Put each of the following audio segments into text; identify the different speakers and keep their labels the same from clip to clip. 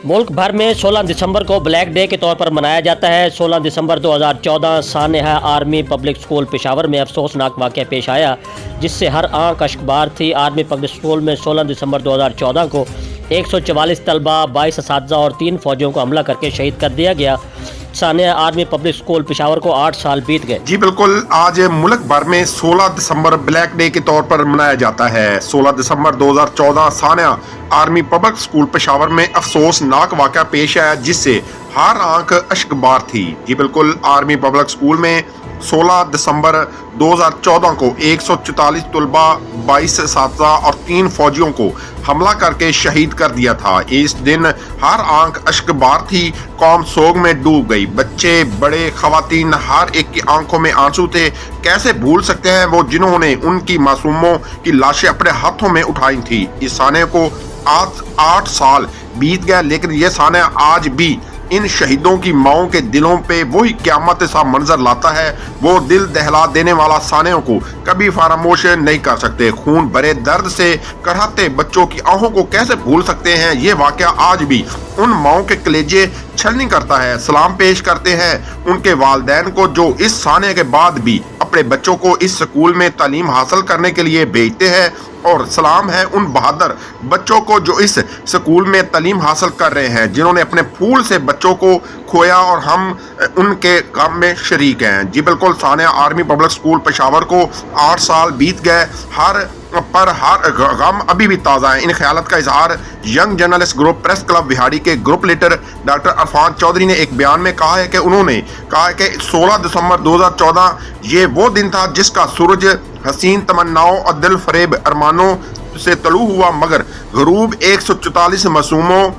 Speaker 1: मुल्क भर में 16 दिसंबर को ब्लैक डे के तौर पर मनाया जाता है। 16 दिसंबर 2014 सानेहा आर्मी पब्लिक स्कूल पेशावर में अफसोसनाक वाक़या पेश आया, जिससे हर आंख अश्कबार थी। आर्मी पब्लिक स्कूल में 16 दिसंबर 2014 को 144 तलबा, 22 असातिज़ा और 3 फौजियों को हमला करके शहीद कर दिया गया। सानेहा आर्मी पब्लिक स्कूल पेशावर को 8 साल बीत गए।
Speaker 2: जी बिल्कुल, आज मुल्क भर में 16 दिसंबर ब्लैक डे के तौर पर मनाया जाता है। 16 दिसंबर 2014 सानेहा आर्मी पब्लिक स्कूल पेशावर में अफसोसनाक वाक़या पेश आया, जिससे हर आंख अश्कबार थी। जी बिल्कुल, आर्मी पब्लिक स्कूल में 16 दिसंबर 2014 को 144 तलबा, 22 असातिज़ा और 3 फौजियों को हमला करके शहीद कर दिया था। इस दिन हर आंख अश्कबार थी, कौम सोग में डूब गई। बच्चे, बड़े, खवातीन, हर एक की आंखों में आंसू थे। कैसे भूल सकते हैं वो जिन्होंने उनकी मासूमों की लाशें अपने हाथों में उठाई थी। इस साने को आज 8 साल बीत गया, लेकिन ये साने आज भी इन शहीदों की माओं के दिलों पे वही क़यामत सा मंजर लाता है। वो दिल दहला देने वाला सानियों को कभी फरामोश नहीं कर सकते। खून भरे दर्द से कराहते बच्चों की आंखों को कैसे भूल सकते हैं। ये वाक़या आज भी उन माओं के कलेजे छलनी करता है। सलाम पेश करते हैं उनके वालिदैन को, जो इस साने के बाद भी अपने बच्चों को इस स्कूल में तालीम हासिल करने के लिए भेजते हैं। और सलाम है उन बहादुर बच्चों को जो इस स्कूल में तालीम हासिल कर रहे हैं, जिन्होंने अपने फूल से बच्चों को खोया और हम उनके काम में शरीक हैं। जी बिल्कुल, Sania army public school Peshawar को 8 साल बीत गए, हर गम अभी भी ताज़ा है। इन ख्यालत का इजहार young journalist group press club Vehari के group leader doctor Irfan Chaudhry ने एक बयान में कहा है कि उन्होंने कहा कि 16 दिसंबर 2014 ये वो दिन था जिसका सूरज हसीन तमन्नाओं और दिल फरेब अरमानों से तलू हुआ, मगर गरूब 144 मासूमों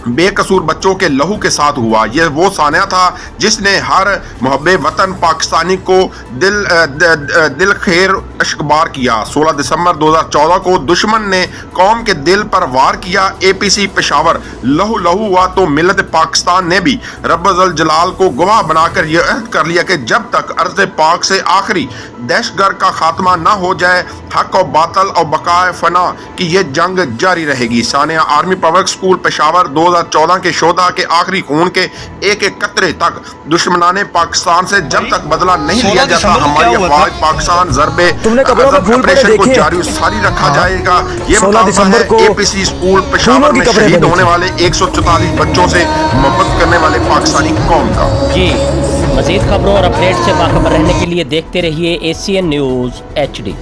Speaker 2: बेकसूर बच्चों के लहू के साथ हुआ। यह वो सानिया था जिसने हर मुहब्बे वतन पाकिस्तानी को दिल खैर अश्कबार किया। 16 दिसंबर 2014 को दुश्मन ने कौम के दिल पर वार किया। APC पेशावर लहू लहू हुआ तो मिलत पाकिस्तान ने भी रब्बुल जलाल को गवाह बनाकर यह अहद कर लिया कि जब तक अर्ज़ पाक से आखिरी दहशतगर्द का खात्मा ना हो जाए, हक और बातल और बकाए फना की यह जंग जारी रहेगी। Sania army public school Peshawar 2014 के शोधा के आखिरी खून के एक एक कतरे तक दुश्मनाने पाकिस्तान से जब तक बदला नहीं लिया जाता, हमारी अफवाज पाकिस्तान जरबे ऑपरेशन को जारी सारी रखा जाएगा। ये
Speaker 3: 16 दिसंबर को
Speaker 2: APC स्कूल पेशावर में शहीद होने वाले 144 बच्चों से मोहब्बत करने वाले पाकिस्तानी कौम का।
Speaker 1: जी, मज़ीद खबरों और अपडेट से बाखबर रहने के लिए देखते रहिए ACN न्यूज़ HD।